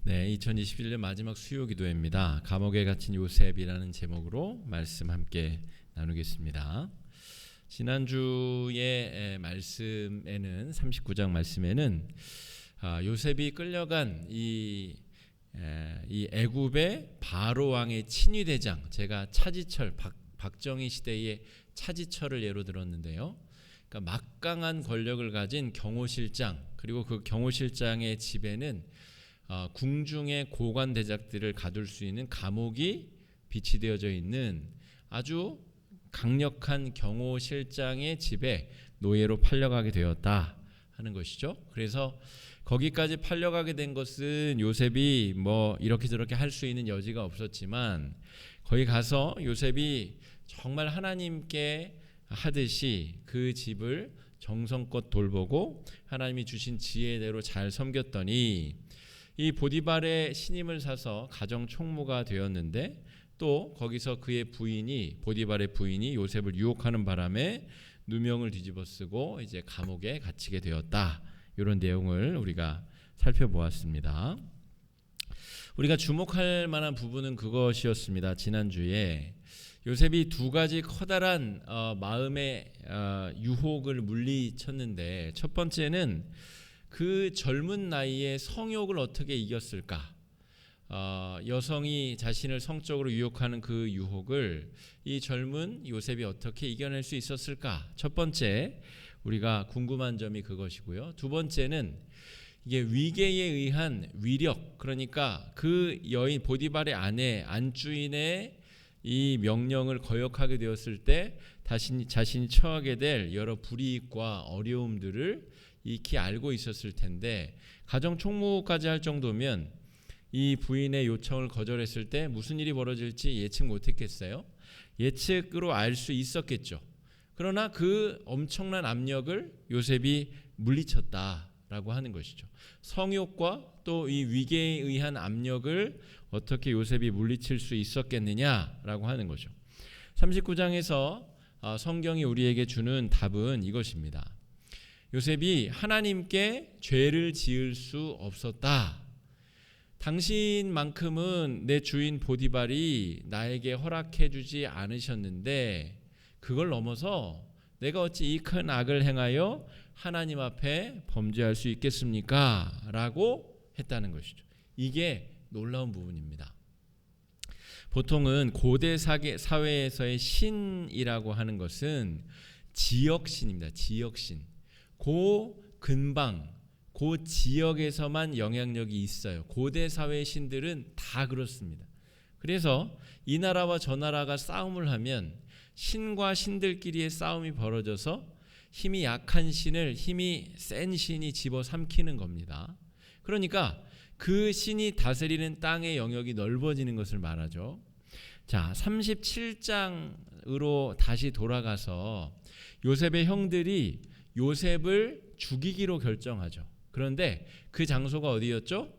네, 2021년 마지막 수요 기도회입니다. 감옥에 갇힌 요셉이라는 제목으로 말씀 함께 나누겠습니다. 지난주의 말씀에는 39장 말씀에는 요셉이 끌려간 이 애굽의 바로 왕의 친위대장, 제가 차지철 박정희 시대의 차지철을 예로 들었는데요. 그러니까 막강한 권력을 가진 경호실장, 그리고 그 경호실장의 집에는 궁중의 고관 대작들을 가둘 수 있는 감옥이 비치되어져 있는 아주 강력한 경호실장의 집에 노예로 팔려가게 되었다 하는 것이죠. 그래서 거기까지 팔려가게 된 것은 요셉이 뭐 이렇게 저렇게 할 수 있는 여지가 없었지만, 거기 가서 요셉이 정말 하나님께 하듯이 그 집을 정성껏 돌보고 하나님이 주신 지혜대로 잘 섬겼더니 이 보디발의 신임을 사서 가정 총무가 되었는데, 또 거기서 그의 부인이, 보디발의 부인이 요셉을 유혹하는 바람에 누명을 뒤집어쓰고 이제 감옥에 갇히게 되었다. 이런 내용을 우리가 살펴보았습니다. 우리가 주목할 만한 부분은 그것이었습니다. 지난주에 요셉이 두 가지 커다란 마음의 유혹을 물리쳤는데, 첫 번째는 그 젊은 나이에 성욕을 어떻게 이겼을까? 여성이 자신을 성적으로 유혹하는 그 유혹을 이 젊은 요셉이 어떻게 이겨낼 수 있었을까? 첫 번째 우리가 궁금한 점이 그것이고요. 두 번째는 이게 위계에 의한 위력, 그러니까 그 여인 보디발의 아내 안주인의 이 명령을 거역하게 되었을 때 자신이 처하게 될 여러 불이익과 어려움들을 익히 알고 있었을 텐데, 가정 총무까지 할 정도면 이 부인의 요청을 거절했을 때 무슨 일이 벌어질지 예측 못했겠어요? 예측으로 알 수 있었겠죠. 그러나 그 엄청난 압력을 요셉이 물리쳤다라고 하는 것이죠. 성욕과 또 이 위계에 의한 압력을 어떻게 요셉이 물리칠 수 있었겠느냐라고 하는 거죠. 39장에서 성경이 우리에게 주는 답은 이것입니다. 요셉이 하나님께 죄를 지을 수 없었다. 당신만큼은 내 주인 보디발이 나에게 허락해 주지 않으셨는데 그걸 넘어서 내가 어찌 이 큰 악을 행하여 하나님 앞에 범죄할 수 있겠습니까? 라고 했다는 것이죠. 이게 놀라운 부분입니다. 보통은 고대 사회에서의 신이라고 하는 것은 지역신입니다. 지역신. 그 근방, 그 지역에서만 영향력이 있어요. 고대 사회의 신들은 다 그렇습니다. 그래서 이 나라와 저 나라가 싸움을 하면 신과 신들끼리의 싸움이 벌어져서 힘이 약한 신을 힘이 센 신이 집어삼키는 겁니다. 그러니까 그 신이 다스리는 땅의 영역이 넓어지는 것을 말하죠. 자, 37장으로 다시 돌아가서 요셉의 형들이 요셉을 죽이기로 결정하죠. 그런데 그 장소가 어디였죠?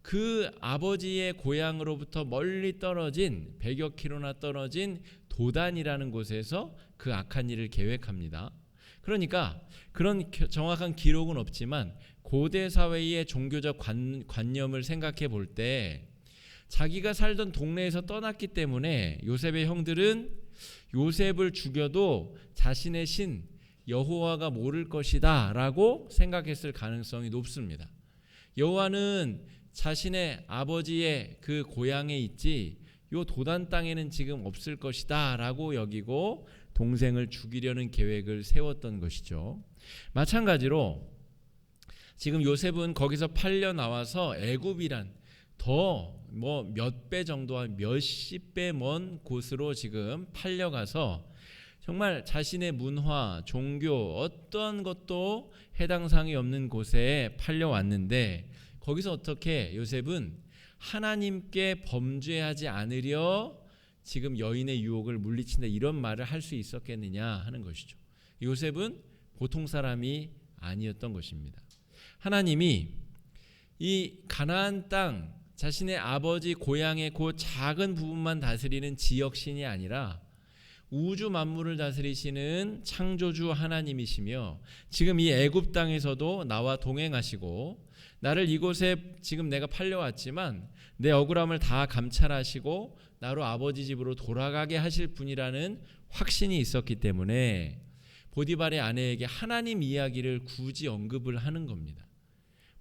그 아버지의 고향으로부터 멀리 떨어진 100여 킬로나 떨어진 도단이라는 곳에서 그 악한 일을 계획합니다. 그러니까 그런 정확한 기록은 없지만 고대 사회의 종교적 관념을 생각해 볼 때 자기가 살던 동네에서 떠났기 때문에 요셉의 형들은 요셉을 죽여도 자신의 신 여호와가 모를 것이다 라고 생각했을 가능성이 높습니다. 여호와는 자신의 아버지의 그 고향에 있지 요 도단 땅에는 지금 없을 것이다 라고 여기고 동생을 죽이려는 계획을 세웠던 것이죠. 마찬가지로 지금 요셉은 거기서 팔려 나와서 애굽이란 더 뭐 몇 배 정도와 몇십 배 먼 곳으로 지금 팔려가서 정말 자신의 문화, 종교 어떤 것도 해당 사항이 없는 곳에 팔려왔는데, 거기서 어떻게 요셉은 하나님께 범죄하지 않으려 지금 여인의 유혹을 물리친다 이런 말을 할 수 있었겠느냐 하는 것이죠. 요셉은 보통 사람이 아니었던 것입니다. 하나님이 이 가나안 땅, 자신의 아버지 고향의 그 작은 부분만 다스리는 지역신이 아니라 우주 만물을 다스리시는 창조주 하나님이시며 지금 이 애굽 땅에서도 나와 동행하시고 나를 이곳에 지금 내가 팔려왔지만 내 억울함을 다 감찰하시고 나로 아버지 집으로 돌아가게 하실 분이라는 확신이 있었기 때문에 보디발의 아내에게 하나님 이야기를 굳이 언급을 하는 겁니다.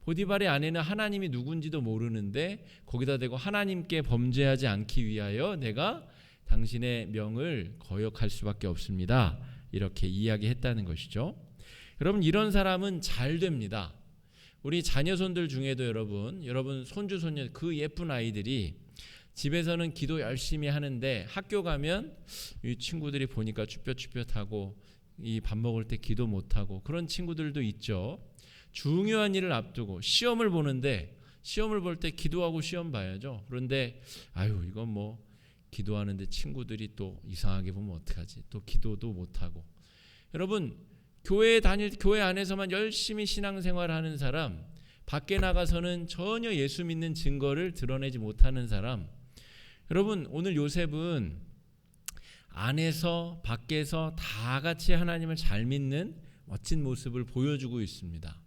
보디발의 아내는 하나님이 누군지도 모르는데 거기다 대고 하나님께 범죄하지 않기 위하여 내가 당신의 명을 거역할 수밖에 없습니다. 이렇게 이야기했다는 것이죠. 여러분, 이런 사람은 잘 됩니다. 우리 자녀손들 중에도 여러분 손주 손녀 그 예쁜 아이들이 집에서는 기도 열심히 하는데 학교 가면 이 친구들이 보니까 쭈뼛쭈뼛하고 이 밥 먹을 때 기도 못하고 그런 친구들도 있죠. 중요한 일을 앞두고 시험을 보는데 시험을 볼 때 기도하고 시험 봐야죠. 그런데 아유 이건 뭐 기도하는데 친구들이 또 이상하게 보면 어떡하지? 또 기도도 못하고. 여러분, 교회 안에서만 열심히 신앙생활하는 사람, 밖에 나가서는 전혀 예수 믿는 증거를 드러내지 못하는 사람. 여러분, 오늘 요셉은 안에서 밖에서 다 같이 하나님을 잘 믿는 멋진 모습을 보여주고 있습니다.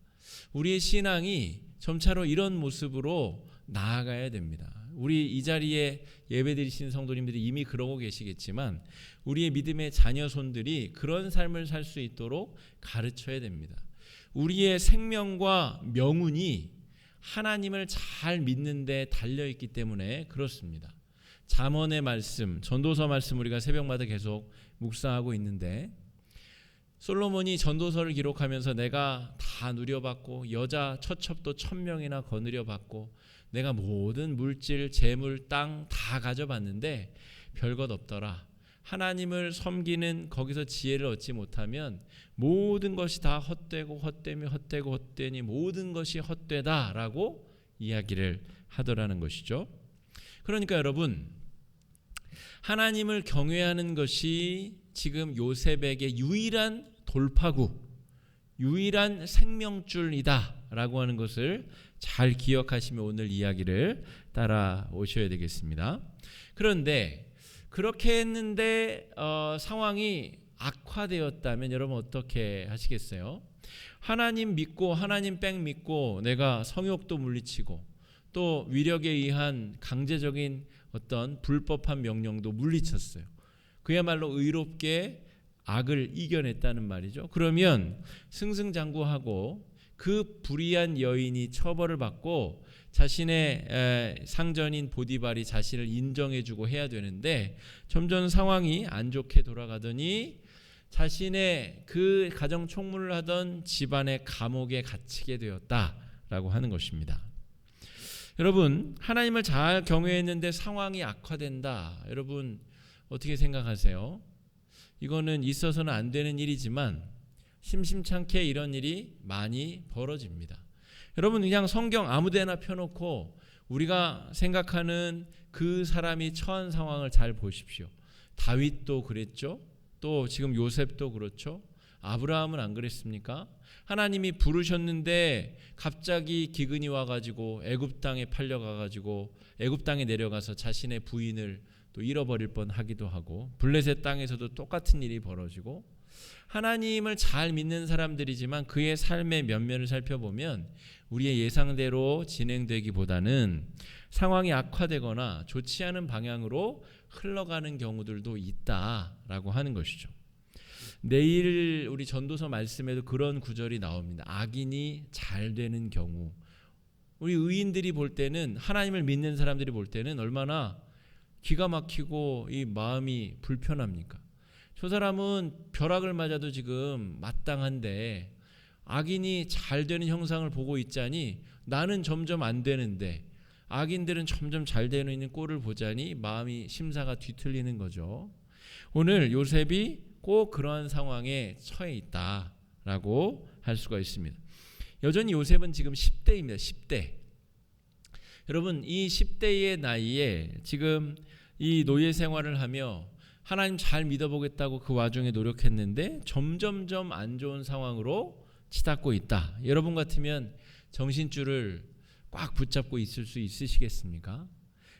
우리의 신앙이 점차로 이런 모습으로 나아가야 됩니다. 우리 이 자리에 예배드리시는 성도님들이 이미 그러고 계시겠지만 우리의 믿음의 자녀손들이 그런 삶을 살 수 있도록 가르쳐야 됩니다. 우리의 생명과 명운이 하나님을 잘 믿는 데 달려있기 때문에 그렇습니다. 잠언의 말씀, 전도서 말씀 우리가 새벽마다 계속 묵상하고 있는데 솔로몬이 전도서를 기록하면서 내가 다 누려봤고 여자 처첩도 1000명이나 거느려봤고 내가 모든 물질, 재물, 땅 다 가져봤는데 별것 없더라. 하나님을 섬기는 거기서 지혜를 얻지 못하면 모든 것이 다 헛되고 헛되니 모든 것이 헛되다라고 이야기를 하더라는 것이죠. 그러니까 여러분, 하나님을 경외하는 것이 지금 요셉에게 유일한 돌파구, 유일한 생명줄이다라고 하는 것을 잘 기억하시며 오늘 이야기를 따라오셔야 되겠습니다. 그런데 그렇게 했는데 상황이 악화되었다면 여러분 어떻게 하시겠어요? 하나님 믿고 하나님 뺑 믿고 내가 성욕도 물리치고 또 위력에 의한 강제적인 어떤 불법한 명령도 물리쳤어요. 그야말로 의롭게 악을 이겨냈다는 말이죠. 그러면 승승장구하고 그 불의한 여인이 처벌을 받고 자신의 상전인 보디발이 자신을 인정해주고 해야 되는데 점점 상황이 안 좋게 돌아가더니 자신의 그 가정 총무를 하던 집안의 감옥에 갇히게 되었다라고 하는 것입니다. 여러분, 하나님을 잘 경외했는데 상황이 악화된다. 여러분 어떻게 생각하세요? 이거는 있어서는 안 되는 일이지만 심심찮게 이런 일이 많이 벌어집니다. 여러분 그냥 성경 아무데나 펴놓고 우리가 생각하는 그 사람이 처한 상황을 잘 보십시오. 다윗도 그랬죠. 또 지금 요셉도 그렇죠. 아브라함은 안 그랬습니까? 하나님이 부르셨는데 갑자기 기근이 와가지고 애굽 땅에 팔려가가지고 애굽 땅에 내려가서 자신의 부인을 또 잃어버릴 뻔하기도 하고 블레셋 땅에서도 똑같은 일이 벌어지고 하나님을 잘 믿는 사람들이지만 그의 삶의 면면을 살펴보면 우리의 예상대로 진행되기보다는 상황이 악화되거나 좋지 않은 방향으로 흘러가는 경우들도 있다라고 하는 것이죠. 내일 우리 전도서 말씀에도 그런 구절이 나옵니다. 악인이 잘 되는 경우. 우리 의인들이 볼 때는 하나님을 믿는 사람들이 볼 때는 얼마나 기가 막히고 이 마음이 불편합니까? 저 사람은 벼락을 맞아도 지금 마땅한데 악인이 잘 되는 형상을 보고 있자니 나는 점점 안 되는데 악인들은 점점 잘 되는 있는 꼴을 보자니 마음이 심사가 뒤틀리는 거죠. 오늘 요셉이 꼭 그러한 상황에 처해 있다라고 할 수가 있습니다. 여전히 요셉은 지금 10대입니다. 10대. 여러분 이 10대의 나이에 지금 이 노예 생활을 하며 하나님 잘 믿어보겠다고 그 와중에 노력했는데 점점점 안 좋은 상황으로 치닫고 있다. 여러분 같으면 정신줄을 꽉 붙잡고 있을 수 있으시겠습니까?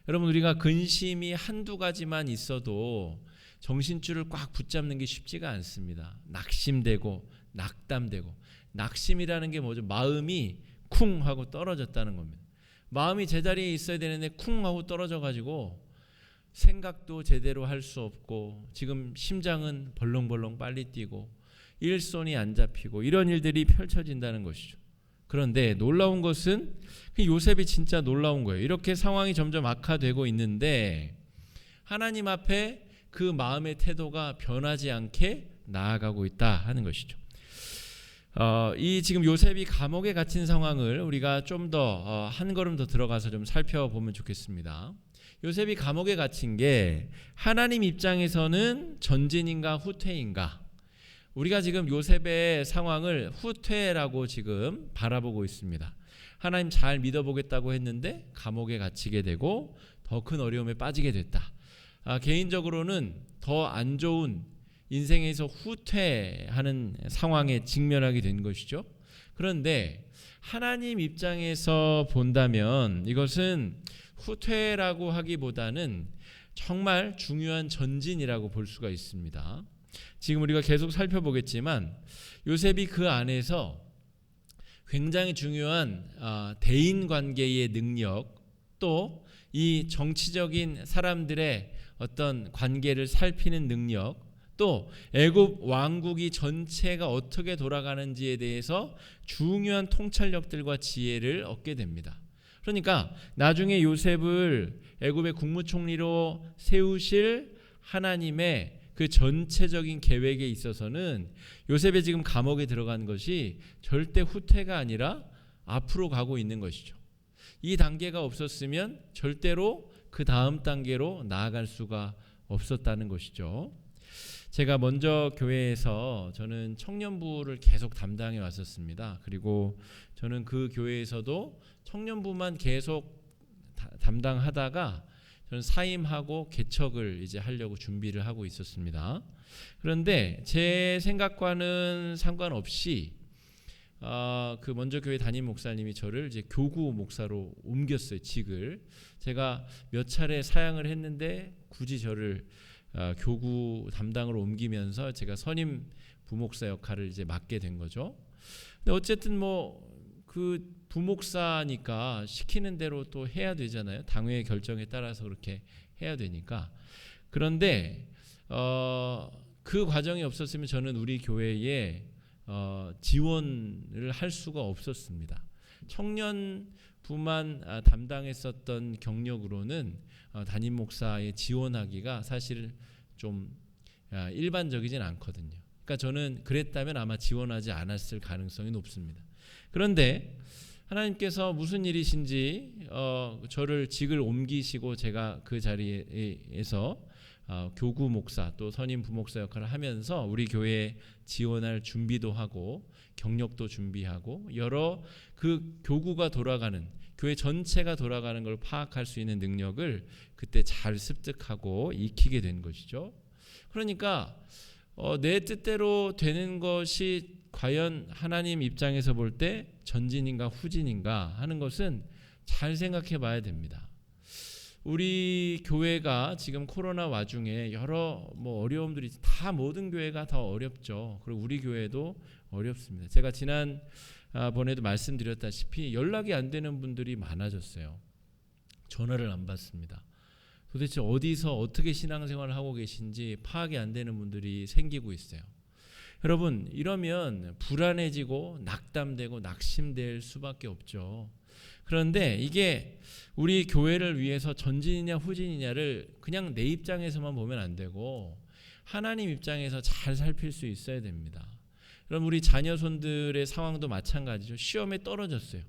여러분 우리가 근심이 한두 가지만 있어도 정신줄을 꽉 붙잡는 게 쉽지가 않습니다. 낙심되고 낙담되고, 낙심이라는 게 뭐죠? 마음이 쿵 하고 떨어졌다는 겁니다. 마음이 제자리에 있어야 되는데 쿵 하고 떨어져 가지고 생각도 제대로 할 수 없고, 지금 심장은 벌렁벌렁 빨리 뛰고 일손이 안 잡히고, 이런 일들이 펼쳐진다는 것이죠. 그런데 놀라운 것은 요셉이 진짜 놀라운 거예요. 이렇게 상황이 점점 악화되고 있는데 하나님 앞에 그 마음의 태도가 변하지 않게 나아가고 있다 하는 것이죠. 이 지금 요셉이 감옥에 갇힌 상황을 우리가 좀 더 한 걸음 더 들어가서 좀 살펴보면 좋겠습니다. 요셉이 감옥에 갇힌 게 하나님 입장에서는 전진인가 후퇴인가? 우리가 지금 요셉의 상황을 후퇴라고 지금 바라보고 있습니다. 하나님 잘 믿어보겠다고 했는데 감옥에 갇히게 되고 더 큰 어려움에 빠지게 됐다. 개인적으로는 더 안 좋은 인생에서 후퇴하는 상황에 직면하게 된 것이죠. 그런데 하나님 입장에서 본다면 이것은 후퇴라고 하기보다는 정말 중요한 전진이라고 볼 수가 있습니다. 지금 우리가 계속 살펴보겠지만 요셉이 그 안에서 굉장히 중요한 대인관계의 능력, 또 이 정치적인 사람들의 어떤 관계를 살피는 능력, 또 애굽 왕국이 전체가 어떻게 돌아가는지에 대해서 중요한 통찰력들과 지혜를 얻게 됩니다. 그러니까 나중에 요셉을 애굽의 국무총리로 세우실 하나님의 그 전체적인 계획에 있어서는 요셉이 지금 감옥에 들어간 것이 절대 후퇴가 아니라 앞으로 가고 있는 것이죠. 이 단계가 없었으면 절대로 그 다음 단계로 나아갈 수가 없었다는 것이죠. 제가 먼저 교회에서 저는 청년부를 계속 담당해 왔었습니다. 그리고 저는 그 교회에서도 청년부만 계속 담당하다가 저는 사임하고 개척을 이제 하려고 준비를 하고 있었습니다. 그런데 제 생각과는 상관없이 그 먼저 교회 담임 목사님이 저를 이제 교구 목사로 옮겼어요. 직을. 제가 몇 차례 사양을 했는데 굳이 저를 교구 담당으로 옮기면서 제가 선임 부목사 역할을 이제 맡게 된 거죠. 근데 어쨌든 그 부목사니까 시키는 대로 또 해야 되잖아요. 당회의 결정에 따라서 그렇게 해야 되니까. 그런데 그 과정이 없었으면 저는 우리 교회에 지원을 할 수가 없었습니다. 청년부만 담당했었던 경력으로는 담임 목사에 지원하기가 사실 좀 일반적이진 않거든요. 그러니까 저는 그랬다면 아마 지원하지 않았을 가능성이 높습니다. 그런데 하나님께서 무슨 일이신지 저를 직을 옮기시고 제가 그 자리에서 교구 목사 또 선임 부목사 역할을 하면서 우리 교회에 지원할 준비도 하고 경력도 준비하고 여러 그 교구가 돌아가는 교회 전체가 돌아가는 걸 파악할 수 있는 능력을 그때 잘 습득하고 익히게 된 것이죠. 그러니까 내 뜻대로 되는 것이 과연 하나님 입장에서 볼 때 전진인가 후진인가 하는 것은 잘 생각해 봐야 됩니다. 우리 교회가 지금 코로나 와중에 여러 어려움들이 다 모든 교회가 다 어렵죠. 그리고 우리 교회도 어렵습니다. 제가 지난번에도 말씀드렸다시피 연락이 안 되는 분들이 많아졌어요. 전화를 안 받습니다. 도대체 어디서 어떻게 신앙생활을 하고 계신지 파악이 안 되는 분들이 생기고 있어요. 여러분, 이러면 불안해지고 낙담되고 낙심될 수밖에 없죠. 그런데 이게 우리 교회를 위해서 전진이냐 후진이냐를 그냥 내 입장에서만 보면 안 되고 하나님 입장에서 잘 살필 수 있어야 됩니다. 그럼 우리 자녀손들의 상황도 마찬가지죠. 시험에 떨어졌어요.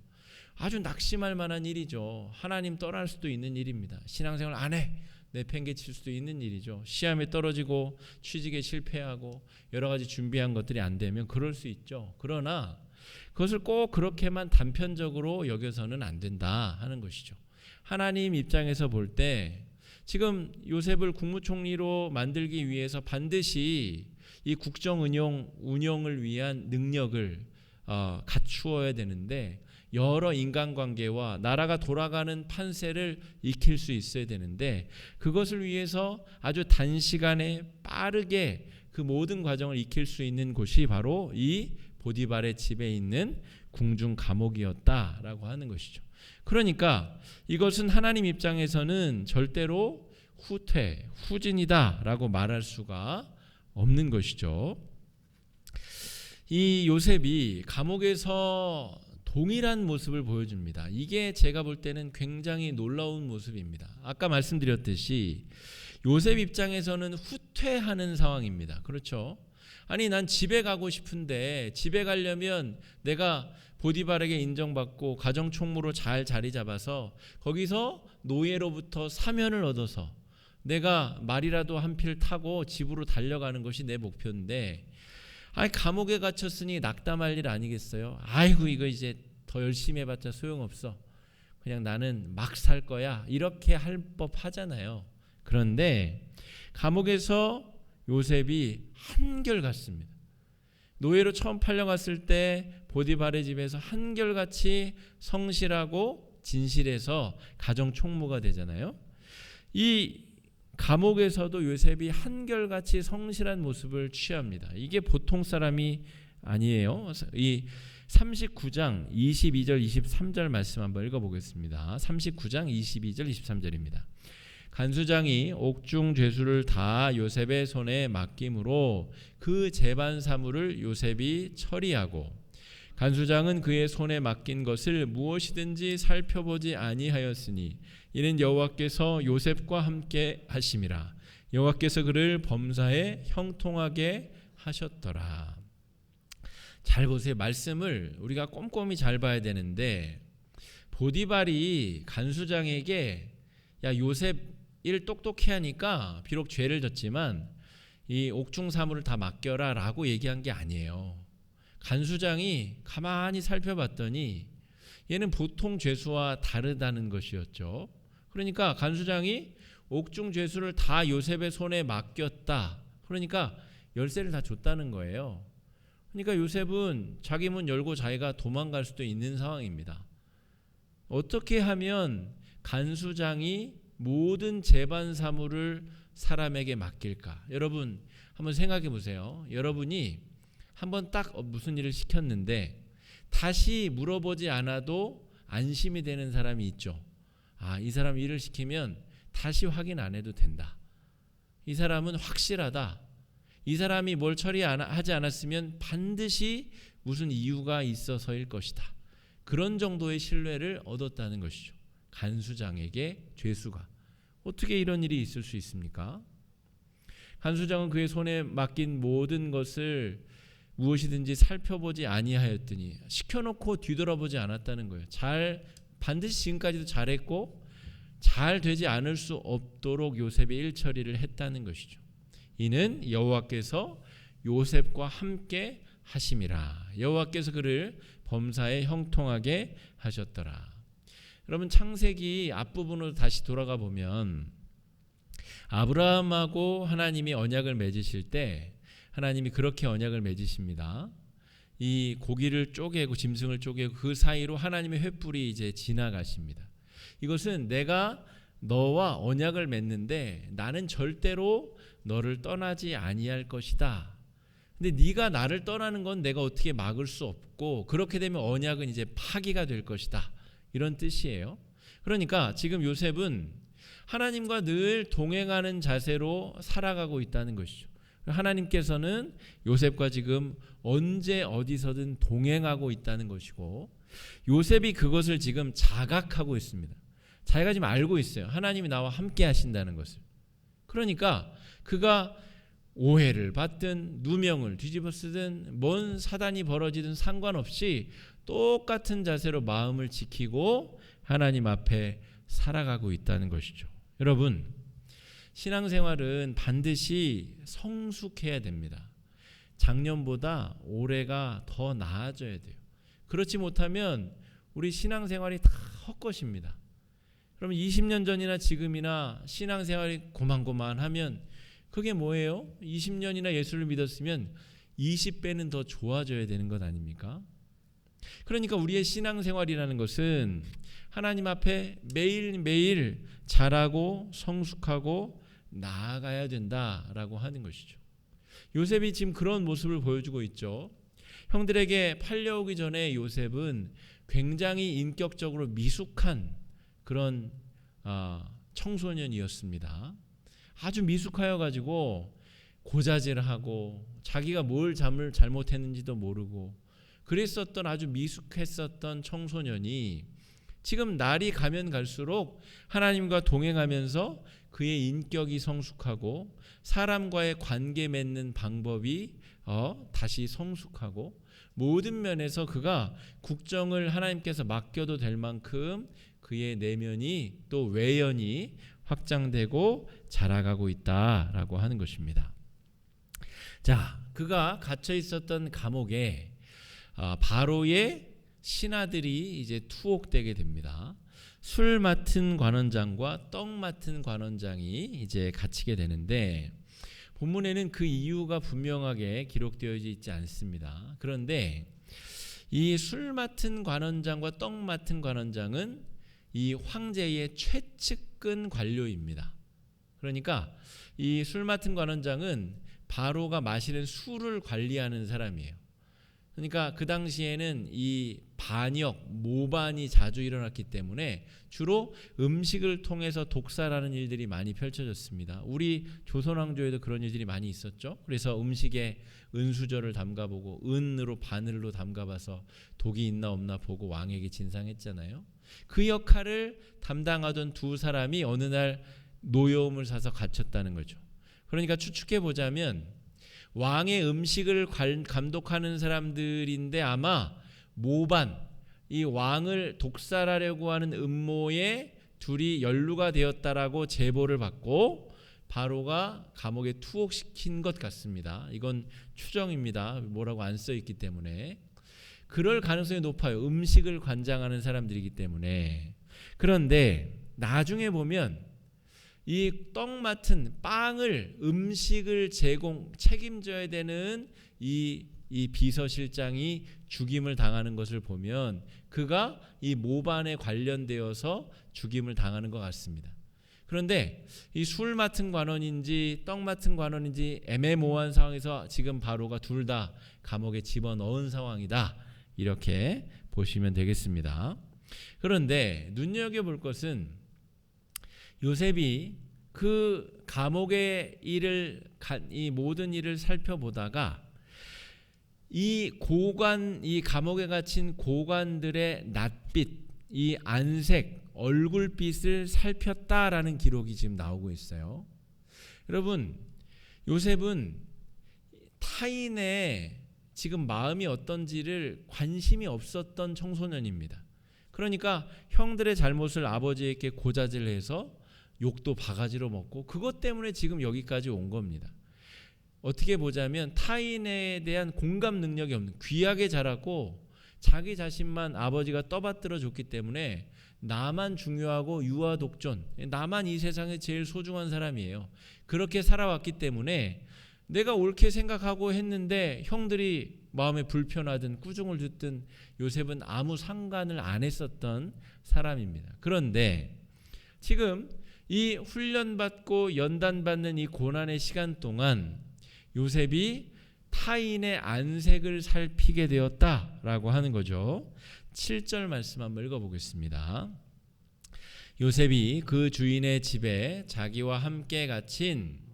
아주 낙심할 만한 일이죠. 하나님 떠날 수도 있는 일입니다. 신앙생활 안 해. 내팽개칠 수도 있는 일이죠. 시험에 떨어지고 취직에 실패하고 여러 가지 준비한 것들이 안 되면 그럴 수 있죠. 그러나 그것을 꼭 그렇게만 단편적으로 여겨서는 안 된다 하는 것이죠. 하나님 입장에서 볼 때 지금 요셉을 국무총리로 만들기 위해서 반드시 이 국정 운영을 위한 능력을 갖추어야 되는데 여러 인간관계와 나라가 돌아가는 판세를 익힐 수 있어야 되는데 그것을 위해서 아주 단시간에 빠르게 그 모든 과정을 익힐 수 있는 곳이 바로 이 보디발의 집에 있는 궁중 감옥이었다라고 하는 것이죠. 그러니까 이것은 하나님 입장에서는 절대로 후퇴, 후진이다라고 말할 수가 없는 것이죠. 이 요셉이 감옥에서 동일한 모습을 보여줍니다. 이게 제가 볼 때는 굉장히 놀라운 모습입니다. 아까 말씀드렸듯이 요셉 입장에서는 후퇴하는 상황입니다. 그렇죠? 아니 난 집에 가고 싶은데 집에 가려면 내가 보디발에게 인정받고 가정총무로 잘 자리 잡아서 거기서 노예로부터 사면을 얻어서 내가 말이라도 한 필 타고 집으로 달려가는 것이 내 목표인데 아니 감옥에 갇혔으니 낙담할 일 아니겠어요? 아이고 이거 이제 더 열심히 해봤자 소용없어. 그냥 나는 막 살 거야. 이렇게 할 법하잖아요. 그런데 감옥에서 요셉이 한결같습니다. 노예로 처음 팔려갔을 때 보디발의 집에서 한결같이 성실하고 진실해서 가정 총무가 되잖아요. 이 감옥에서도 요셉이 한결같이 성실한 모습을 취합니다. 이게 보통 사람이 아니에요. 이 39장 22절 23절 말씀 한번 읽어보겠습니다. 39장 22절 23절입니다. 간수장이 옥중 죄수를 다 요셉의 손에 맡김으로 그 재반 사물을 요셉이 처리하고 간수장은 그의 손에 맡긴 것을 무엇이든지 살펴보지 아니하였으니 이는 여호와께서 요셉과 함께 하심이라. 여호와께서 그를 범사에 형통하게 하셨더라. 잘 보세요. 말씀을 우리가 꼼꼼히 잘 봐야 되는데 보디발이 간수장에게 야 요셉 일 똑똑해 하니까 비록 죄를 졌지만 이 옥중 사물을 다 맡겨라 라고 얘기한 게 아니에요. 간수장이 가만히 살펴봤더니 얘는 보통 죄수와 다르다는 것이었죠. 그러니까 간수장이 옥중 죄수를 다 요셉의 손에 맡겼다. 그러니까 열쇠를 다 줬다는 거예요. 그러니까 요셉은 자기 문 열고 자기가 도망갈 수도 있는 상황입니다. 어떻게 하면 간수장이 모든 재반 사물을 사람에게 맡길까? 여러분 한번 생각해 보세요. 여러분이 한번 딱 무슨 일을 시켰는데 다시 물어보지 않아도 안심이 되는 사람이 있죠. 아, 이 사람 일을 시키면 다시 확인 안 해도 된다. 이 사람은 확실하다. 이 사람이 뭘 처리하지 않았으면 반드시 무슨 이유가 있어서일 것이다. 그런 정도의 신뢰를 얻었다는 것이죠. 간수장에게 죄수가. 어떻게 이런 일이 있을 수 있습니까? 간수장은 그의 손에 맡긴 모든 것을 무엇이든지 살펴보지 아니하였더니 시켜놓고 뒤돌아보지 않았다는 거예요. 반드시 지금까지도 잘했고 잘 되지 않을 수 없도록 요셉의 일처리를 했다는 것이죠. 이는 여호와께서 요셉과 함께 하심이라. 여호와께서 그를 범사에 형통하게 하셨더라. 여러분 창세기 앞부분으로 다시 돌아가 보면 아브라함하고 하나님이 언약을 맺으실 때 하나님이 그렇게 언약을 맺으십니다. 이 고기를 쪼개고 짐승을 쪼개고 그 사이로 하나님의 횃불이 이제 지나가십니다. 이것은 내가 너와 언약을 맺는데 나는 절대로 너를 떠나지 아니할 것이다. 근데 네가 나를 떠나는 건 내가 어떻게 막을 수 없고 그렇게 되면 언약은 이제 파기가 될 것이다. 이런 뜻이에요. 그러니까 지금 요셉은 하나님과 늘 동행하는 자세로 살아가고 있다는 것이죠. 하나님께서는 요셉과 지금 언제 어디서든 동행하고 있다는 것이고 요셉이 그것을 지금 자각하고 있습니다. 자기가 지금 알고 있어요. 하나님이 나와 함께 하신다는 것을. 그러니까 그가 오해를 받든 누명을 뒤집어 쓰든 뭔 사단이 벌어지든 상관없이 똑같은 자세로 마음을 지키고 하나님 앞에 살아가고 있다는 것이죠. 여러분, 신앙생활은 반드시 성숙해야 됩니다. 작년보다 올해가 더 나아져야 돼요. 그렇지 못하면 우리 신앙생활이 다 헛것입니다. 그러면 20년 전이나 지금이나 신앙생활이 고만고만하면 그게 뭐예요? 20년이나 예수를 믿었으면 20배는 더 좋아져야 되는 것 아닙니까? 그러니까 우리의 신앙생활이라는 것은 하나님 앞에 매일매일 자라고 성숙하고 나아가야 된다라고 하는 것이죠. 요셉이 지금 그런 모습을 보여주고 있죠. 형들에게 팔려오기 전에 요셉은 굉장히 인격적으로 미숙한 그런 청소년이었습니다. 아주 미숙하여 가지고 고자질하고 자기가 뭘 잘못했는지도 모르고 그랬었던 아주 미숙했었던 청소년이 지금 날이 가면 갈수록 하나님과 동행하면서 그의 인격이 성숙하고 사람과의 관계 맺는 방법이 다시 성숙하고 모든 면에서 그가 국정을 하나님께서 맡겨도 될 만큼 그의 내면이 또 외연이 확장되고 자라가고 있다라고 하는 것입니다. 자, 그가 갇혀 있었던 감옥에 바로의 신하들이 이제 투옥되게 됩니다. 술 맡은 관원장과 떡 맡은 관원장이 이제 갇히게 되는데 본문에는 그 이유가 분명하게 기록되어 있지 않습니다. 그런데 이 술 맡은 관원장과 떡 맡은 관원장은 이 황제의 최측근 관료입니다. 그러니까 이 술 맡은 관원장은 바로가 마시는 술을 관리하는 사람이에요. 그러니까 그 당시에는 이 반역, 모반이 자주 일어났기 때문에 주로 음식을 통해서 독살하는 일들이 많이 펼쳐졌습니다. 우리 조선왕조에도 그런 일들이 많이 있었죠. 그래서 음식에 은수저를 담가보고 은으로 바늘로 담가봐서 독이 있나 없나 보고 왕에게 진상했잖아요. 그 역할을 담당하던 두 사람이 어느 날 노여움을 사서 갇혔다는 거죠. 그러니까 추측해 보자면 왕의 음식을 감독하는 사람들인데 아마 모반, 이 왕을 독살하려고 하는 음모에 둘이 연루가 되었다라고 제보를 받고 바로가 감옥에 투옥시킨 것 같습니다. 이건 추정입니다. 뭐라고 안 써있기 때문에. 그럴 가능성이 높아요. 음식을 관장하는 사람들이기 때문에. 그런데 나중에 보면 이 떡 맡은 빵을 음식을 책임져야 되는 이 비서실장이 죽임을 당하는 것을 보면 그가 이 모반에 관련되어서 죽임을 당하는 것 같습니다. 그런데 이 술 맡은 관원인지 떡 맡은 관원인지 애매모호한 상황에서 지금 바로가 둘 다 감옥에 집어넣은 상황이다. 이렇게 보시면 되겠습니다. 그런데 눈여겨볼 것은 요셉이 그 감옥의 이 모든 일을 살펴보다가 이 감옥에 갇힌 고관들의 낯빛, 이 안색, 얼굴빛을 살폈다라는 기록이 지금 나오고 있어요. 여러분, 요셉은 타인의 지금 마음이 어떤지를 관심이 없었던 청소년입니다. 그러니까 형들의 잘못을 아버지에게 고자질해서 욕도 바가지로 먹고 그것 때문에 지금 여기까지 온 겁니다. 어떻게 보자면 타인에 대한 공감 능력이 없는, 귀하게 자랐고 자기 자신만 아버지가 떠받들어 줬기 때문에 나만 중요하고 유아독존, 나만 이 세상에 제일 소중한 사람이에요. 그렇게 살아왔기 때문에 내가 옳게 생각하고 했는데 형들이 마음에 불편하든 꾸중을 듣든 요셉은 아무 상관을 안 했었던 사람입니다. 그런데 지금 이 훈련받고 연단받는 이 고난의 시간 동안 요셉이 타인의 안색을 살피게 되었다라고 하는 거죠. 7절 말씀 한번 읽어보겠습니다. 요셉이 그 주인의 집에 자기와 함께 갇힌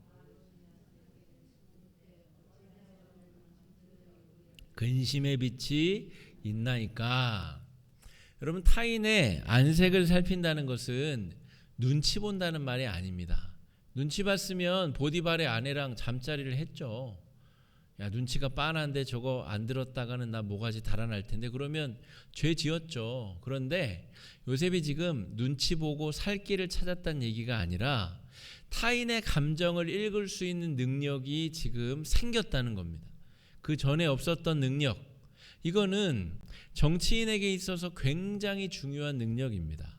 근심의 빛이 있나이까. 여러분, 타인의 안색을 살핀다는 것은 눈치 본다는 말이 아닙니다. 눈치 봤으면 보디발의 아내랑 잠자리를 했죠. 야, 눈치가 빤한데 저거 안 들었다가는 나 모가지 달아날 텐데, 그러면 죄 지었죠. 그런데 요셉이 지금 눈치 보고 살 길을 찾았다는 얘기가 아니라 타인의 감정을 읽을 수 있는 능력이 지금 생겼다는 겁니다. 그 전에 없었던 능력, 이거는 정치인에게 있어서 굉장히 중요한 능력입니다.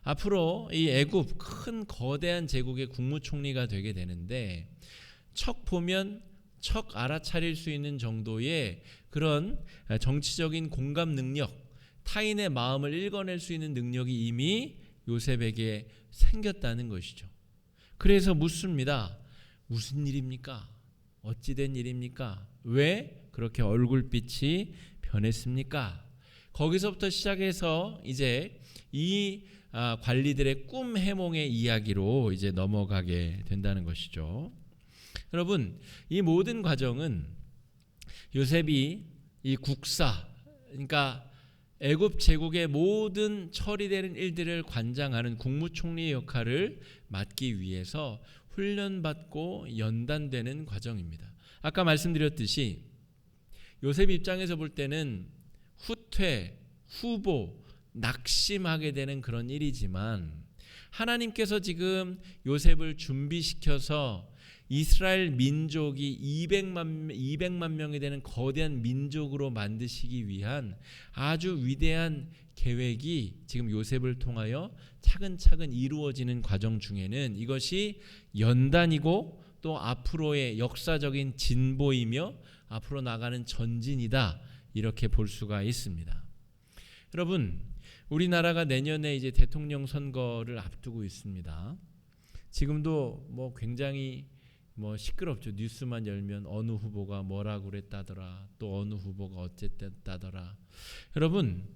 앞으로 이 애굽, 큰 거대한 제국의 국무총리가 되게 되는데 척 보면 척 알아차릴 수 있는 정도의 그런 정치적인 공감 능력, 타인의 마음을 읽어낼 수 있는 능력이 이미 요셉에게 생겼다는 것이죠. 그래서 묻습니다. 무슨 일입니까? 어찌된 일입니까? 왜 그렇게 얼굴빛이 변했습니까? 거기서부터 시작해서 이제 이 관리들의 꿈 해몽의 이야기로 이제 넘어가게 된다는 것이죠. 여러분, 이 모든 과정은 요셉이 이 국사, 그러니까 애굽 제국의 모든 처리되는 일들을 관장하는 국무총리의 역할을 맡기 위해서 훈련받고 연단되는 과정입니다. 아까 말씀드렸듯이 요셉 입장에서 볼 때는 후퇴, 후보, 낙심하게 되는 그런 일이지만 하나님께서 지금 요셉을 준비시켜서 이스라엘 민족이 200만 명이 되는 거대한 민족으로 만드시기 위한 아주 위대한 계획이 지금 요셉을 통하여 차근차근 이루어지는 과정 중에는 이것이 연단이고 또 앞으로의 역사적인 진보이며 앞으로 나가는 전진이다, 이렇게 볼 수가 있습니다. 여러분, 우리나라가 내년에 이제 대통령 선거를 앞두고 있습니다. 지금도 뭐 굉장히 시끄럽죠. 뉴스만 열면 어느 후보가 뭐라고 그랬다더라, 또 어느 후보가 어쨌다더라. 여러분,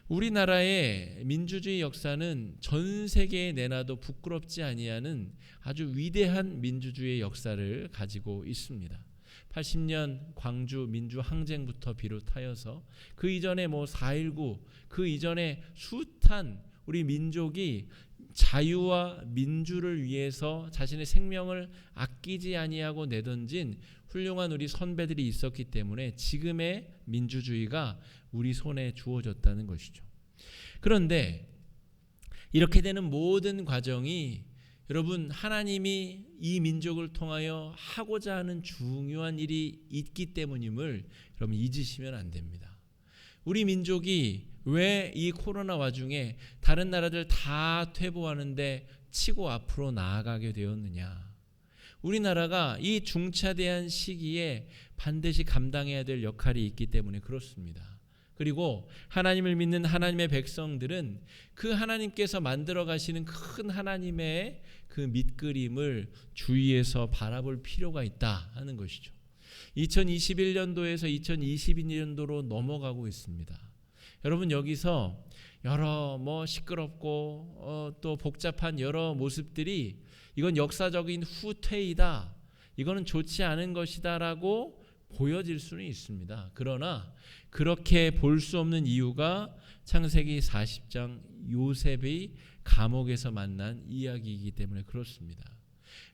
우리나라의 민주주의 역사는 전 세계에 내놔도 부끄럽지 아니하는 아주 위대한 민주주의 역사를 가지고 있습니다. 80년 광주 민주항쟁부터 비롯하여서 그 이전에 4.19, 그 이전에 숱한 우리 민족이 자유와 민주를 위해서 자신의 생명을 아끼지 아니하고 내던진 훌륭한 우리 선배들이 있었기 때문에 지금의 민주주의가 우리 손에 주어졌다는 것이죠. 그런데 이렇게 되는 모든 과정이 여러분, 하나님이 이 민족을 통하여 하고자 하는 중요한 일이 있기 때문임을 여러분 잊으시면 안 됩니다. 우리 민족이 왜 이 코로나 와중에 다른 나라들 다 퇴보하는데 치고 앞으로 나아가게 되었느냐? 우리나라가 이 중차대한 시기에 반드시 감당해야 될 역할이 있기 때문에 그렇습니다. 그리고 하나님을 믿는 하나님의 백성들은 그 하나님께서 만들어 가시는 큰 하나님의 그 밑그림을 주위에서 바라볼 필요가 있다 하는 것이죠. 2021년도에서 2022년도로 넘어가고 있습니다. 여러분, 여기서 여러 시끄럽고 또 복잡한 여러 모습들이 이건 역사적인 후퇴이다, 이거는 좋지 않은 것이다라고 보여질 수는 있습니다. 그러나 그렇게 볼 수 없는 이유가 창세기 40장 요셉이 감옥에서 만난 이야기이기 때문에 그렇습니다.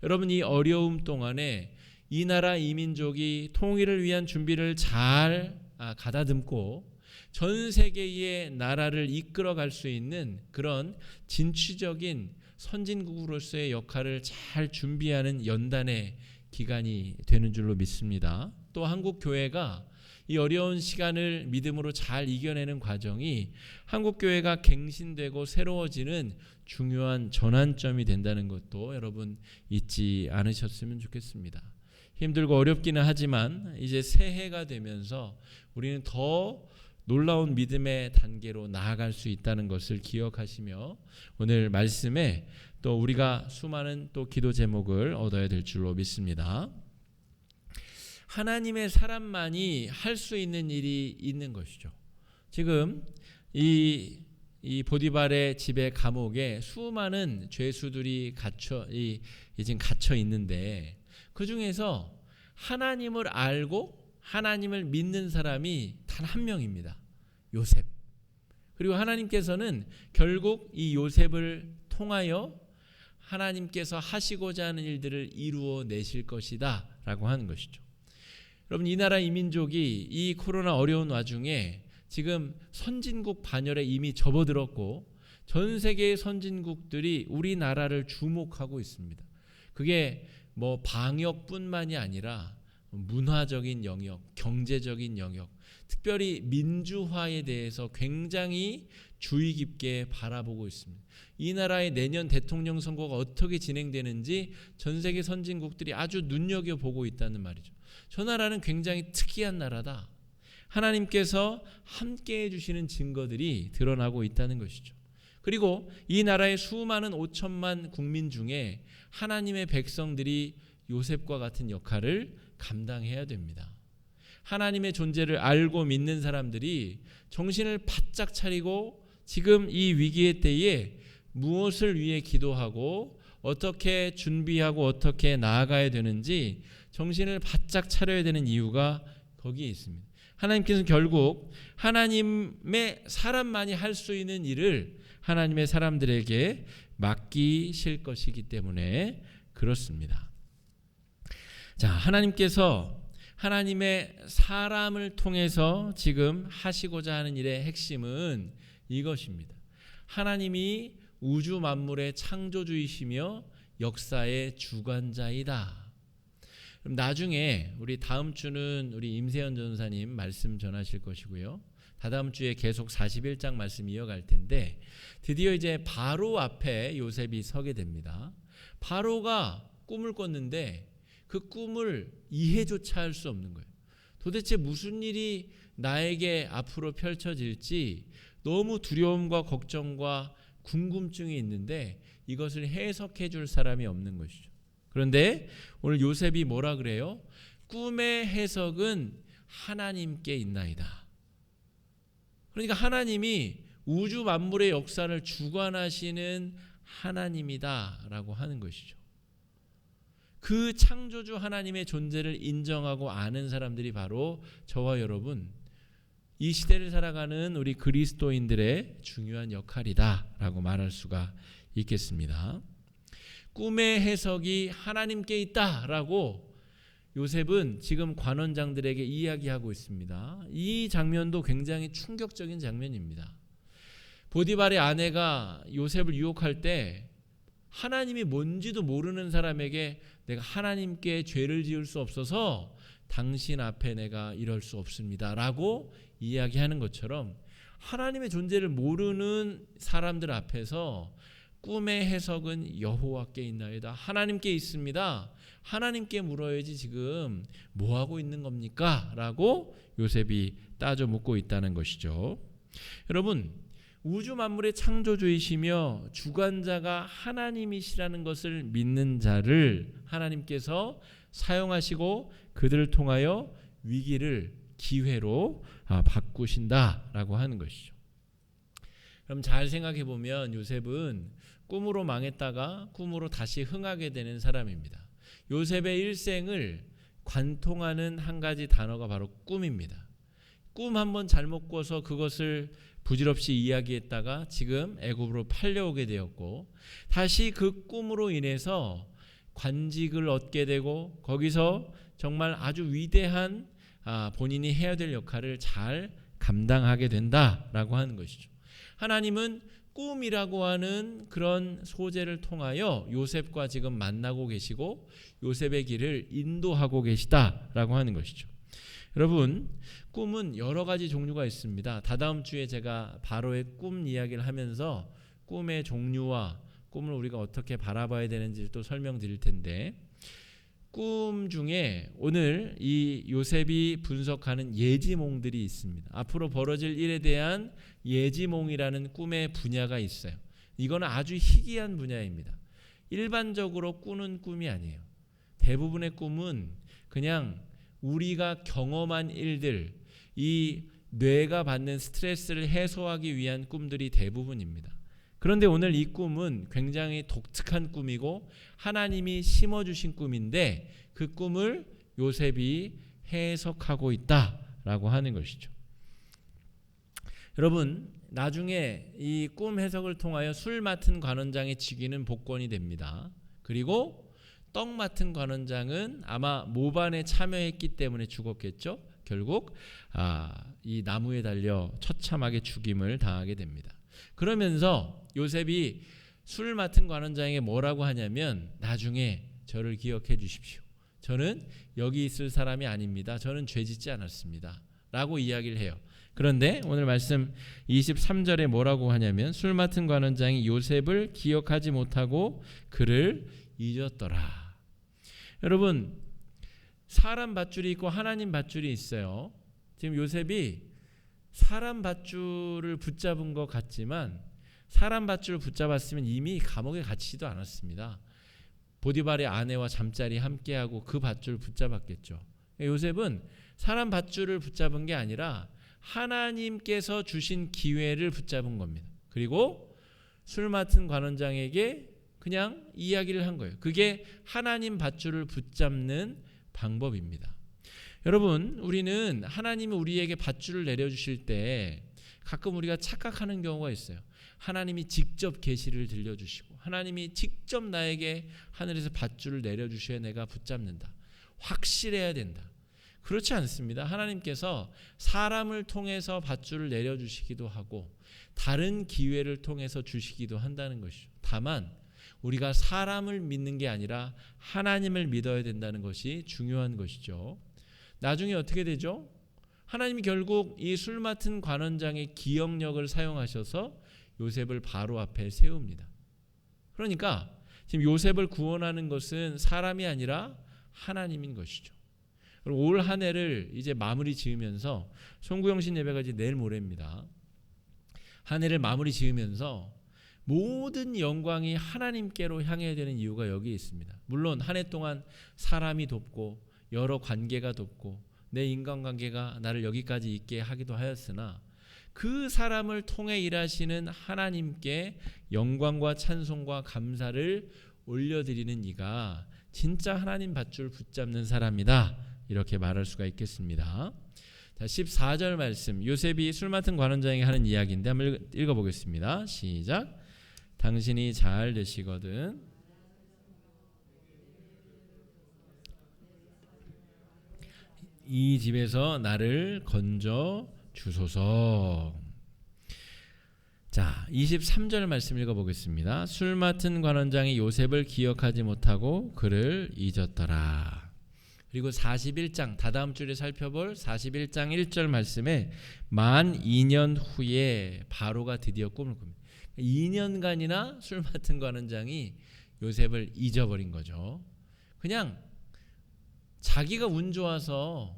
여러분, 이 어려움 동안에 이 나라 이 민족이 통일을 위한 준비를 잘 가다듬고 전 세계의 나라를 이끌어갈 수 있는 그런 진취적인 선진국으로서의 역할을 잘 준비하는 연단의 기간이 되는 줄로 믿습니다. 또 한국 교회가 이 어려운 시간을 믿음으로 잘 이겨내는 과정이 한국 교회가 갱신되고 새로워지는 중요한 전환점이 된다는 것도 여러분 잊지 않으셨으면 좋겠습니다. 힘들고 어렵기는 하지만 이제 새해가 되면서 우리는 더 놀라운 믿음의 단계로 나아갈 수 있다는 것을 기억하시며 오늘 말씀에 또 우리가 수많은 또 기도 제목을 얻어야 될 줄로 믿습니다. 하나님의 사람만이 할 수 있는 일이 있는 것이죠. 지금 이 보디발의 집의 감옥에 수많은 죄수들이 지금 갇혀 있는데 그 중에서 하나님을 알고 하나님을 믿는 사람이 단 한 명입니다. 요셉. 그리고 하나님께서는 결국 이 요셉을 통하여 하나님께서 하시고자 하는 일들을 이루어 내실 것이다 라고 하는 것이죠. 여러분, 이 나라 이 민족이 이 코로나 어려운 와중에 지금 선진국 반열에 이미 접어들었고 전 세계의 선진국들이 우리나라를 주목하고 있습니다. 그게 방역뿐만이 아니라 문화적인 영역, 경제적인 영역, 특별히 민주화에 대해서 굉장히 주의 깊게 바라보고 있습니다. 이 나라의 내년 대통령 선거가 어떻게 진행되는지 전 세계 선진국들이 아주 눈여겨보고 있다는 말이죠. 저 나라는 굉장히 특이한 나라다. 하나님께서 함께 해주시는 증거들이 드러나고 있다는 것이죠. 그리고 이 나라의 수많은 5천만 국민 중에 하나님의 백성들이 요셉과 같은 역할을 감당해야 됩니다. 하나님의 존재를 알고 믿는 사람들이 정신을 바짝 차리고 지금 이 위기의 때에 무엇을 위해 기도하고 어떻게 준비하고 어떻게 나아가야 되는지 정신을 바짝 차려야 되는 이유가 거기에 있습니다. 하나님께서는 결국 하나님의 사람만이 할 수 있는 일을 하나님의 사람들에게 맡기실 것이기 때문에 그렇습니다. 자, 하나님께서 하나님의 사람을 통해서 지금 하시고자 하는 일의 핵심은 이것입니다. 하나님이 우주 만물의 창조주이시며 역사의 주관자이다. 그럼 나중에 우리 다음 주는 우리 임세현 전사님 말씀 전하실 것이고요. 다다음 주에 계속 41장 말씀 이어갈 텐데 드디어 이제 바로 앞에 요셉이 서게 됩니다. 바로가 꿈을 꿨는데 그 꿈을 이해조차 할 수 없는 거예요. 도대체 무슨 일이 나에게 앞으로 펼쳐질지 너무 두려움과 걱정과 궁금증이 있는데 이것을 해석해 줄 사람이 없는 것이죠. 그런데 오늘 요셉이 뭐라 그래요? 꿈의 해석은 하나님께 있나이다. 그러니까 하나님이 우주 만물의 역사를 주관하시는 하나님이다라고 하는 것이죠. 그 창조주 하나님의 존재를 인정하고 아는 사람들이 바로 저와 여러분, 이 시대를 살아가는 우리 그리스도인들의 중요한 역할이다라고 말할 수가 있겠습니다. 꿈의 해석이 하나님께 있다라고 요셉은 지금 관원장들에게 이야기하고 있습니다. 이 장면도 굉장히 충격적인 장면입니다. 보디발의 아내가 요셉을 유혹할 때 하나님이 뭔지도 모르는 사람에게 내가 하나님께 죄를 지을 수 없어서 당신 앞에 내가 이럴 수 없습니다 라고 이야기하는 것처럼 하나님의 존재를 모르는 사람들 앞에서 꿈의 해석은 여호와께 있나이다. 하나님께 있습니다. 하나님께 물어야지 지금 뭐하고 있는 겁니까? 라고 요셉이 따져 묻고 있다는 것이죠. 여러분, 우주 만물의 창조주이시며 주관자가 하나님이시라는 것을 믿는 자를 하나님께서 사용하시고 그들을 통하여 위기를 기회로 바꾸신다라고 하는 것이죠. 그럼 잘 생각해 보면 요셉은 꿈으로 망했다가 꿈으로 다시 흥하게 되는 사람입니다. 요셉의 일생을 관통하는 한 가지 단어가 바로 꿈입니다. 꿈 한번 잘못 꿔서 그것을 부질없이 이야기했다가 지금 애굽으로 팔려오게 되었고 다시 그 꿈으로 인해서 관직을 얻게 되고 거기서 정말 아주 위대한 본인이 해야 될 역할을 잘 감당하게 된다라고 하는 것이죠. 하나님은 꿈이라고 하는 그런 소재를 통하여 요셉과 지금 만나고 계시고 요셉의 길을 인도하고 계시다라고 하는 것이죠. 여러분, 꿈은 여러 가지 종류가 있습니다. 다다음 주에 제가 바로의 꿈 이야기를 하면서 꿈의 종류와 꿈을 우리가 어떻게 바라봐야 되는지 또 설명드릴 텐데 꿈 중에 오늘 이 요셉이 분석하는 예지몽들이 있습니다. 앞으로 벌어질 일에 대한 예지몽이라는 꿈의 분야가 있어요. 이거는 아주 희귀한 분야입니다. 일반적으로 꾸는 꿈이 아니에요. 대부분의 꿈은 그냥 우리가 경험한 일들, 이 뇌가 받는 스트레스를 해소하기 위한 꿈들이 대부분입니다. 그런데 오늘 이 꿈은 굉장히 독특한 꿈이고 하나님이 심어주신 꿈인데 그 꿈을 요셉이 해석하고 있다라고 하는 것이죠. 여러분, 나중에 이 꿈 해석을 통하여 술 맡은 관원장의 직위는 복권이 됩니다. 그리고 떡 맡은 관원장은 아마 모반에 참여했기 때문에 죽었겠죠. 결국 이 나무에 달려 처참하게 죽임을 당하게 됩니다. 그러면서 요셉이 술 맡은 관원장에게 뭐라고 하냐면 나중에 저를 기억해 주십시오. 저는 여기 있을 사람이 아닙니다. 저는 죄 짓지 않았습니다. 라고 이야기를 해요. 그런데 오늘 말씀 23절에 뭐라고 하냐면 술 맡은 관원장이 요셉을 기억하지 못하고 그를 잊었더라. 여러분, 사람 밧줄이 있고 하나님 밧줄이 있어요. 지금 요셉이 사람 밧줄을 붙잡은 것 같지만 사람 밧줄을 붙잡았으면 이미 감옥에 갇히지도 않았습니다. 보디발의 아내와 잠자리 함께하고 그 밧줄을 붙잡았겠죠. 요셉은 사람 밧줄을 붙잡은 게 아니라 하나님께서 주신 기회를 붙잡은 겁니다. 그리고 술 맡은 관원장에게 그냥 이야기를 한 거예요. 그게 하나님 밧줄을 붙잡는 방법입니다. 여러분, 우리는 하나님이 우리에게 밧줄을 내려주실 때 가끔 우리가 착각하는 경우가 있어요. 하나님이 직접 계시를 들려주시고 하나님이 직접 나에게 하늘에서 밧줄을 내려주셔야 내가 붙잡는다. 확실해야 된다. 그렇지 않습니다. 하나님께서 사람을 통해서 밧줄을 내려주시기도 하고 다른 기회를 통해서 주시기도 한다는 것이죠. 다만 우리가 사람을 믿는 게 아니라 하나님을 믿어야 된다는 것이 중요한 것이죠. 나중에 어떻게 되죠? 하나님이 결국 이 술 맡은 관원장의 기억력을 사용하셔서 요셉을 바로 앞에 세웁니다. 그러니까 지금 요셉을 구원하는 것은 사람이 아니라 하나님인 것이죠. 올 한 해를 이제 마무리 지으면서 송구영신 예배가 이제 내일 모레입니다. 한 해를 마무리 지으면서 모든 영광이 하나님께로 향해야 되는 이유가 여기 있습니다. 물론 한 해 동안 사람이 돕고 여러 관계가 돕고 내 인간관계가 나를 여기까지 있게 하기도 하였으나 그 사람을 통해 일하시는 하나님께 영광과 찬송과 감사를 올려드리는 이가 진짜 하나님 밧줄 붙잡는 사람이다. 이렇게 말할 수가 있겠습니다. 자, 14절 말씀, 요셉이 술 맡은 관원장에게 하는 이야기인데 한번 읽어보겠습니다. 시작. 당신이 잘 되시거든 이 집에서 나를 건져 주소서. 자, 23절 말씀 읽어보겠습니다. 술 맡은 관원장이 요셉을 기억하지 못하고 그를 잊었더라. 그리고 41장 다다음 주에 살펴볼 41장 1절 말씀에 만 2년 후에 바로가 드디어 꿈을 꿉니다. 2년간이나 술 맡은 관원장이 요셉을 잊어버린 거죠. 그냥 자기가 운 좋아서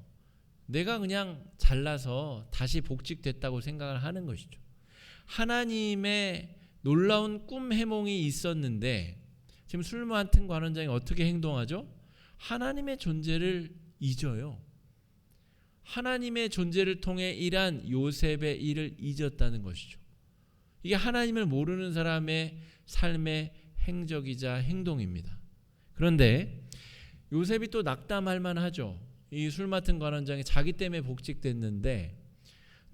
내가 그냥 잘나서 다시 복직됐다고 생각을 하는 것이죠. 하나님의 놀라운 꿈 해몽이 있었는데 지금 술 맡은 관원장이 어떻게 행동하죠? 하나님의 존재를 잊어요. 하나님의 존재를 통해 일한 요셉의 일을 잊었다는 것이죠. 이게 하나님을 모르는 사람의 삶의 행적이자 행동입니다. 그런데 요셉이 또 낙담할 만하죠. 이 술 맡은 관원장이 자기 때문에 복직됐는데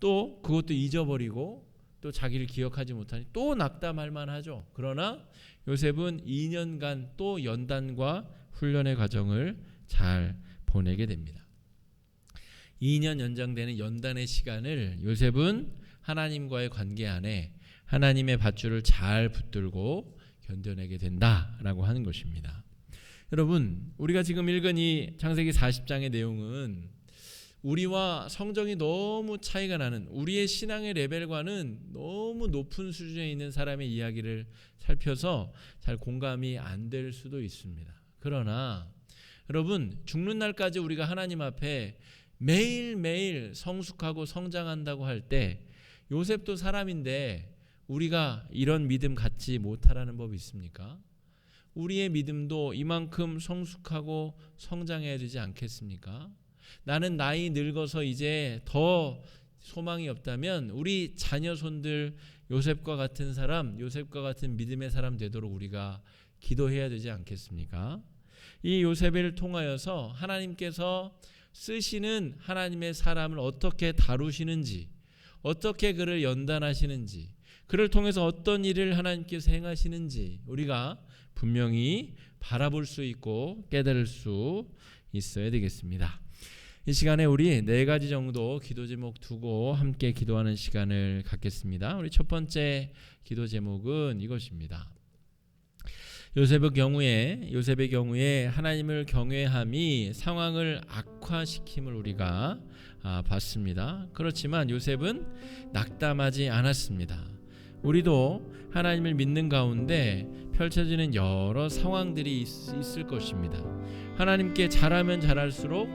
또 그것도 잊어버리고 또 자기를 기억하지 못하니 또 낙담할 만하죠. 그러나 요셉은 2년간 또 연단과 훈련의 과정을 잘 보내게 됩니다. 2년 연장되는 연단의 시간을 요셉은 하나님과의 관계 안에 하나님의 밧줄을 잘 붙들고 견뎌내게 된다라고 하는 것입니다. 여러분, 우리가 지금 읽은 이 창세기 40장의 내용은 우리와 성정이 너무 차이가 나는 우리의 신앙의 레벨과는 너무 높은 수준에 있는 사람의 이야기를 살펴서 잘 공감이 안 될 수도 있습니다. 그러나 여러분, 죽는 날까지 우리가 하나님 앞에 매일매일 성숙하고 성장한다고 할 때 요셉도 사람인데 우리가 이런 믿음 갖지 못하라는 법이 있습니까? 우리의 믿음도 이만큼 성숙하고 성장해야 되지 않겠습니까? 나는 나이 늙어서 이제 더 소망이 없다면 우리 자녀손들 요셉과 같은 사람, 요셉과 같은 믿음의 사람 되도록 우리가 기도해야 되지 않겠습니까? 이 요셉을 통하여서 하나님께서 쓰시는 하나님의 사람을 어떻게 다루시는지, 어떻게 그를 연단하시는지, 그를 통해서 어떤 일을 하나님께서 행하시는지 우리가 분명히 바라볼 수 있고 깨달을 수 있어야 되겠습니다. 이 시간에 우리 4가지 정도 기도 제목 두고 함께 기도하는 시간을 갖겠습니다. 우리 첫 번째 기도 제목은 이것입니다. 요셉의 경우에 하나님을 경외함이 상황을 악화시킴을 우리가 봤습니다. 그렇지만 요셉은 낙담하지 않았습니다. 우리도 하나님을 믿는 가운데 펼쳐지는 여러 상황들이 있을 것입니다. 하나님께 잘하면 잘할수록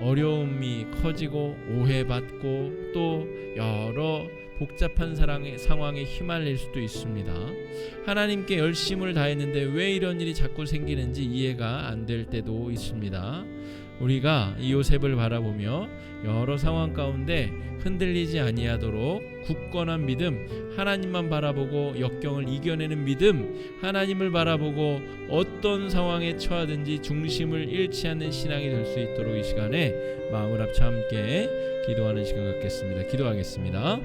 어려움이 커지고 오해받고 또 여러 복잡한 상황에 휘말릴 수도 있습니다. 하나님께 열심을 다했는데 왜 이런 일이 자꾸 생기는지 이해가 안 될 때도 있습니다. 우리가 이 요셉을 바라보며 여러 상황 가운데 흔들리지 아니하도록 굳건한 믿음, 하나님만 바라보고 역경을 이겨내는 믿음, 하나님을 바라보고 어떤 상황에 처하든지 중심을 잃지 않는 신앙이 될 수 있도록 이 시간에 마음을 합쳐 함께 기도하는 시간 갖겠습니다. 기도하겠습니다.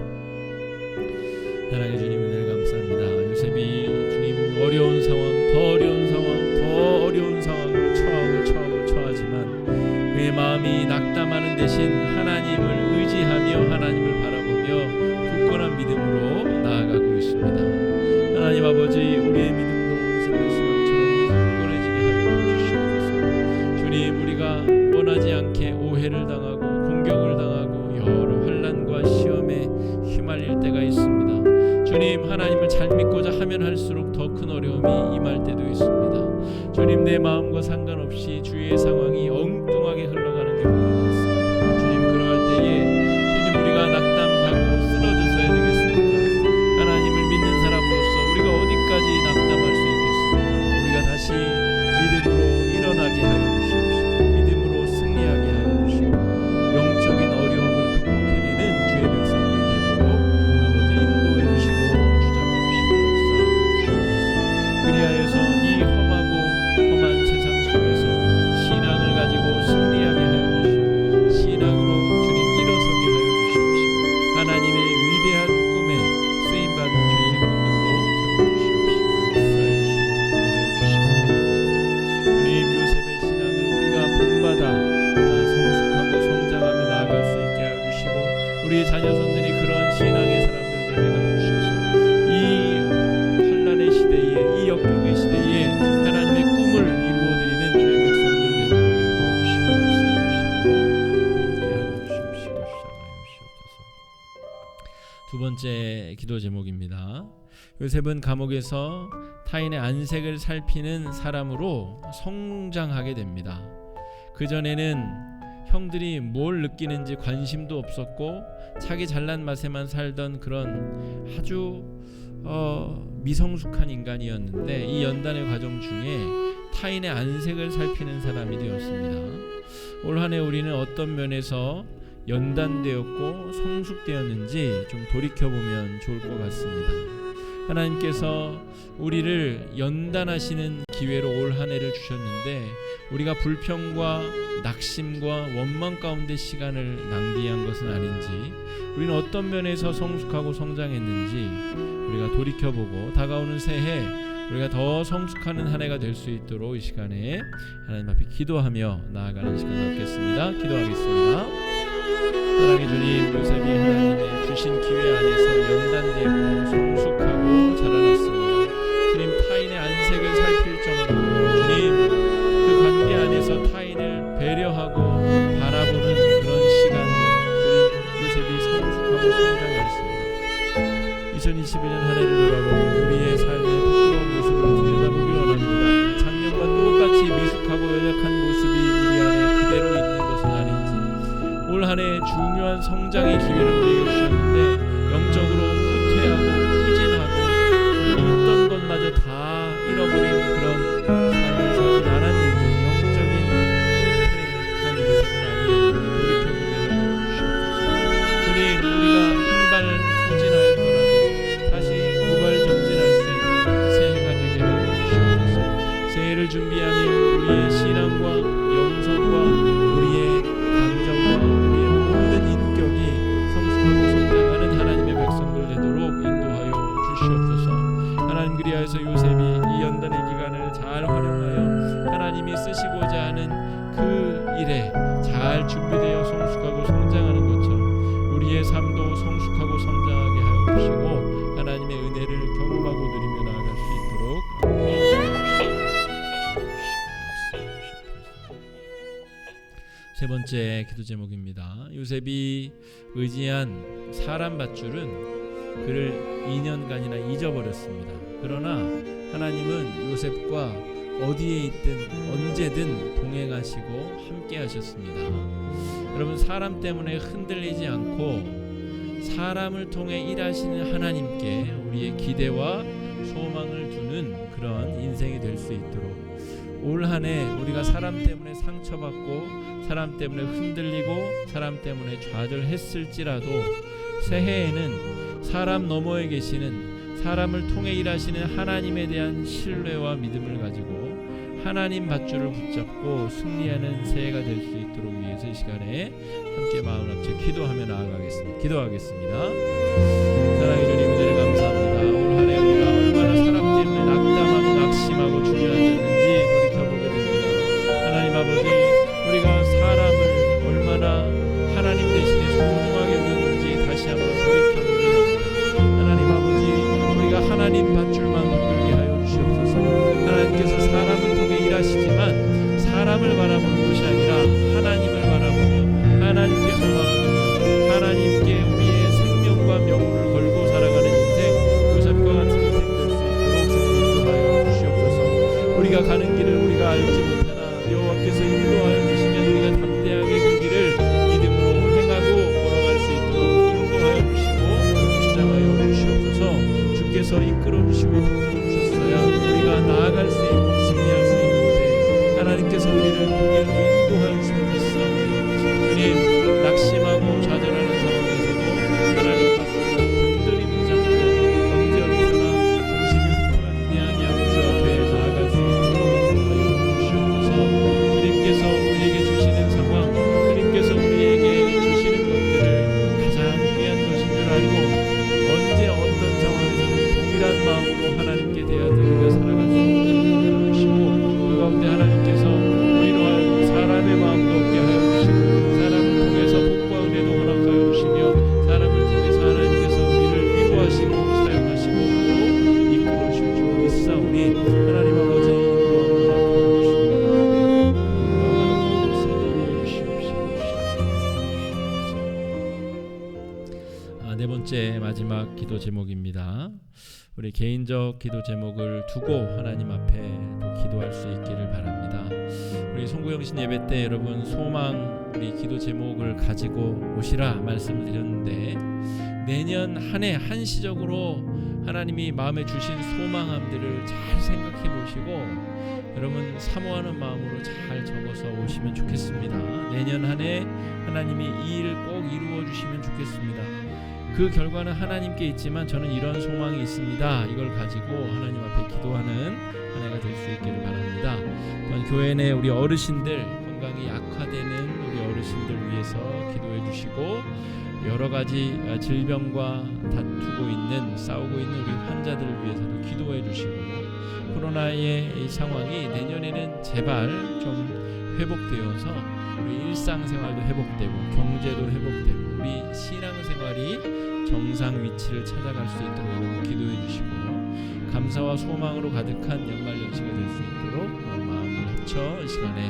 사랑해 주님, 은혜를 감사합니다. 요셉이 주님 어려운 상황, 더 어려운 상황을 처하지만 그의 마음이 낙담하는 대신 하나님을 의지하며 하나님을 바라보며 굳건한 믿음으로 나아가고 있습니다. 하나님 아버지, 우리의 믿음도 요셉의 신앙처럼 굳건해지게 하여 주시옵소서. 주님, 우리가 원하지 않게 오해를 당하고 공격을 당하고 여러 환난과 시험에 휘말릴 때가 있습니다. 주님, 하나님을 잘 믿고자 하면 할수록 더 큰 어려움이 임할 때도 있습니다. 주님, 내 마음과 상관없이 주위의 상황이 엉뚱하게 흘러가는 경우가 많습니다. 주님, 그러할 때에 주님, 우리가 낙담하고 쓰러져서야 되겠습니까? 하나님을 믿는 사람으로서 우리가 어디까지 낙담할 수 있겠습니까? 우리가 다시 믿음으로 일어나게 하여 주시옵시고 믿음으로 승리하게 하여 주시고 영적인 어려움을 극복해내는 주의 백성들 되도록 아버지 인도해 주시고 주장해 주시고 역사하여 주시옵소서. 그리하여서 이 험한 세상 속에서 신앙을 가지고 승리하게 하여 주시고 신앙으로 주님 일어서게 하여 주시옵시고 하나님의 위대한 꿈에 쓰임받는 주의 일꾼들로 세워주시옵시고 역사해 주시고 주님, 요셉의 신앙을 우리가 본받아 성숙하고 성장하며 나아갈 수 있게 하여 주시고 우리의 자녀손들이 그런 신앙의 사람들 되게 하여 주셔서 이 환난의 시대에, 이 역경의 시대에 하나님의 꿈을 이루어드리는 주의 백성들 되도록 인도해 주시고 역사해 주시고 함께 하여 주시옵시고 주장하여 주시옵소서. 두 번째 기도 제목입니다. 요셉은 감옥에서 타인의 안색을 살피는 사람으로 성장하게 됩니다. 그전에는 형들이 뭘 느끼는지 관심도 없었고 자기 잘난 맛에만 살던 그런 아주 미성숙한 인간이었는데 이 연단의 과정 중에 타인의 안색을 살피는 사람이 되었습니다. 올 한 해 우리는 어떤 면에서 연단되었고 성숙되었는지 좀 돌이켜보면 좋을 것 같습니다. 하나님께서 우리를 연단하시는 기회로 올 한 해를 주셨는데 우리가 불평과 낙심과 원망 가운데 시간을 낭비한 것은 아닌지, 우리는 어떤 면에서 성숙하고 성장했는지 우리가 돌이켜보고 다가오는 새해 우리가 더 성숙하는 한 해가 될 수 있도록 이 시간에 하나님 앞에 기도하며 나아가는 시간 갖겠습니다. 기도하겠습니다. 사랑의 주님, 요셉이 하나님의 주신 기회 안에서 연단되고 성숙하고 자라났습니다. 주님, 타인의 안색을 살필 정도로 주님 그 관계 안에서 타인을 배려하고 바라보는 그런 시간으로 주님 요셉이 성숙하고 성장했습니다. 2021년 한 해를 돌아보고 우리의 삶의 부끄러운 모습을 들여다보기 원합니다. 작년과 똑같이 미숙하고 연약한 모습이 우리 안에 그대로 있는 것은 아닌지, 올 한 해 중요한 성장의 기회를 우리에게 주셨는데 영적으로 후퇴하고 후진하고 있던 것마저 다 잃어버린 그런 삶을 살지 않았는지, 영적인 후퇴한 모습은 아니었는지 돌이켜보게 하여 주시옵소서. 주님, 우리가 한 발 후진하였더라도 다시 두 발 전진할 수 있는 새해가 되게 하여 주시옵소서. 새해를 준비하는 우리의 신앙과 영성과 우리의 감정과 우리의 모든 인격이 성숙하고 성장하는 하나님의 백성들 되도록 인도하여 주시옵소서. 하나님, 그리하여서 요셉이 이 연단의 기간을 잘 활용하여 하나님이 쓰시고자 하는 그 일에 잘 준비되어 성숙하고 성장하는 것처럼 우리의 삶도 성숙하고 성장하게 하여 주시고 하나님의 은혜를 경험하고 누리며 나아갈 수 있도록 인도해 주시옵소서. 세 번째 기도 제목입니다. 요셉이 의지한 사람 밧줄은 그를 2년간이나 잊어버렸습니다. 그러나 하나님은 요셉과 어디에 있든 언제든 동행하시고 함께 하셨습니다. 여러분, 사람 때문에 흔들리지 않고 사람을 통해 일하시는 하나님께 우리의 기대와 소망을 두는 그런 인생이 될 수 있도록 올 한 해 우리가 사람 때문에 상처받고 사람 때문에 흔들리고 사람 때문에 좌절했을지라도 새해에는 사람 너머에 계시는 사람을 통해 일하시는 하나님에 대한 신뢰와 믿음을 가지고 하나님 밧줄을 붙잡고 승리하는 새해가 될 수 있도록 위해서 이 시간에 함께 마음 합쳐 기도하며 나아가겠습니다. 기도하겠습니다. 사랑해 주님, 은혜를 감사합니다. 올 한 해 우리가 얼마나 사람 때문에 낙담하고 낙심하고 주저앉았는지 돌이켜보게 됩니다. 하나님 아버지, 우리가 사람을 얼마나 하나님 대신에 소중하게 여겼는지 다시 한번 돌이켜보게 됩니다. 하나님 아버지, 우리가 하나님 밧줄만 붙들게 하여 주시옵소서. 하나님께서 사람을 통해 일하시지만 사람을 바라보는 것이 아니라 하나님을 바라보며 하나님께 소망하며 하나님께 우리의 생명과 명분을 걸고 살아가는 인생, 요셉과 같은 인생 될 수 있도록 인도하여 주시옵소서. 우리가 가는 길을 우리가 알지 못하나 여호와께서 인도하여 주시면 우리가 담대하게 그 길을 믿음으로 행하고 걸어갈 수 있도록 인도하여 주시고 주장하여 주시옵소서. 주께서 이끌어 주시고 붙들어 주셨어야 우리가 나아갈 수 있고 승리할 수 있는데 하나님께서 우리를 그 길로 인도하여 주시는 믿사오니 주님, 낙심하고 좌절하는 상황에서도 하나님 흔들림을 잡고 언제 어디서나 중심이 흔들어지지 아니하고 주 앞에 나아갈 수 있도록 하여 주시옵소서. 주님께서 우리에게 주시는 상황, 주님께서 우리에게 주시는 것들을 가장 귀한 것인 줄 알고 언제 어떤 상황에서는 동일한 마음으로 하나님께 대하여 살아갈 수 있도록 하여 주시고 그 가운데 하나님께서 우리로 하여금 사람의 마음도 없게 하여 주시고 사람을 통해서 복과 은혜도 허락하여 주시며 사람을 통해서 하나님께서 우리를 위로하시고 사용하시고 또 이끌어 주실 줄 믿사오니 하나님 아버지 네 번째 마지막 기도 제목입니다. 우리 개인적 기도 제목을 두고 하나님 앞에 또 기도할 수 있기를 바랍니다. 우리 송구영신 예배 때 여러분 소망 우리 기도 제목을 가지고 오시라 말씀을 드렸는데 내년 한 해 한시적으로 하나님이 마음에 주신 소망함들을 잘 생각해 보시고 여러분 사모하는 마음으로 잘 적어서 오시면 좋겠습니다. 내년 한 해 하나님이 이 일 꼭 이루어 주시면 좋겠습니다. 그 결과는 하나님께 있지만 저는 이런 소망이 있습니다. 이걸 가지고 하나님 앞에 기도하는 한 해가 될 수 있기를 바랍니다. 또한 교회 내 우리 어르신들, 건강이 약화되는 우리 어르신들 위해서 기도해 주시고 여러 가지 질병과 다투고 있는 싸우고 있는 우리 환자들을 위해서도 기도해 주시고 코로나의 이 상황이 내년에는 제발 좀 회복되어서 우리 일상생활도 회복되고 경제도 회복되고 우리 신앙생활이 정상 위치를 찾아갈 수 있도록 여러분 기도해 주시고 감사와 소망으로 가득한 연말 연시가 될 수 있도록 마음을 합쳐 이 시간에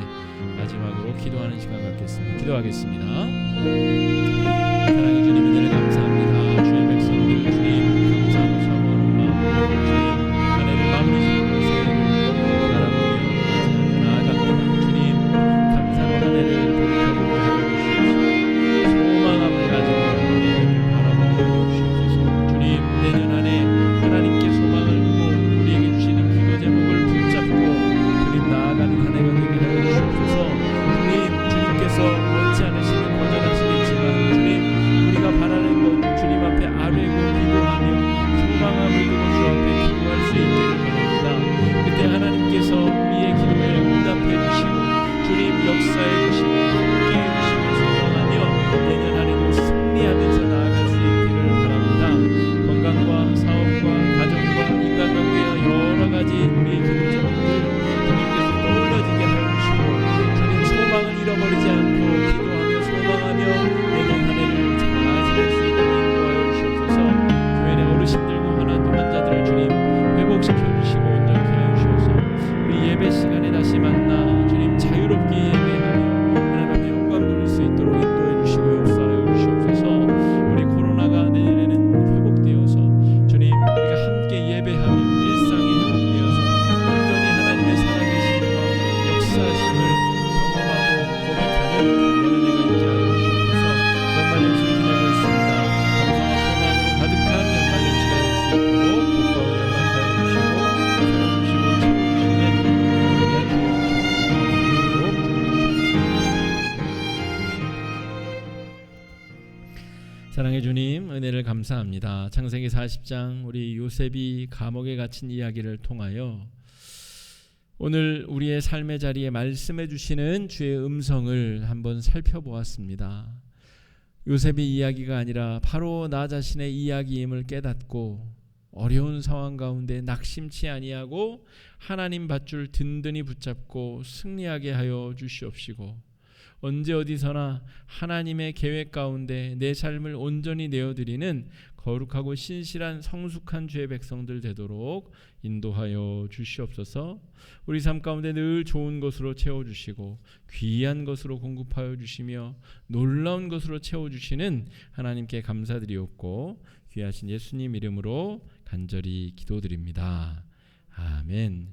마지막으로 기도하는 시간 갖겠습니다. 기도하겠습니다. 사랑해 주님, 은혜를 감사합니다. 주의 백성들 주님 감사하고 사모하는 마음으로 주님 한 해를 마무리 짓고 새해를 바라보며 나아갑니다. 주님 감사로 한 해를 돌이켜보고 하여 주시옵소서. 소망함을 가지고 바라보며 주시옵소서. 주님 내년 한 해 하나님께 소망을 두고 우리에게 주시는 기도 제목을 붙잡고 주님 나아가는 한 해가 되게 하여 주시옵소서. 주님 주님께서 원치 않으시는 거절하시겠지만 주님 우리가 감사합니다. 창세기 40장 우리 요셉이 감옥에 갇힌 이야기를 통하여 오늘 우리의 삶의 자리에 말씀해 주시는 주의 음성을 한번 살펴보았습니다. 요셉의 이야기가 아니라 바로 나 자신의 이야기임을 깨닫고 어려운 상황 가운데 낙심치 아니하고 하나님 밧줄 든든히 붙잡고 승리하게 하여 주시옵시고, 언제 어디서나 하나님의 계획 가운데 내 삶을 온전히 내어드리는 거룩하고 신실한 성숙한 주의 백성들 되도록 인도하여 주시옵소서. 우리 삶 가운데 늘 좋은 것으로 채워주시고 귀한 것으로 공급하여 주시며 놀라운 것으로 채워주시는 하나님께 감사드리옵고 귀하신 예수님 이름으로 간절히 기도드립니다. 아멘.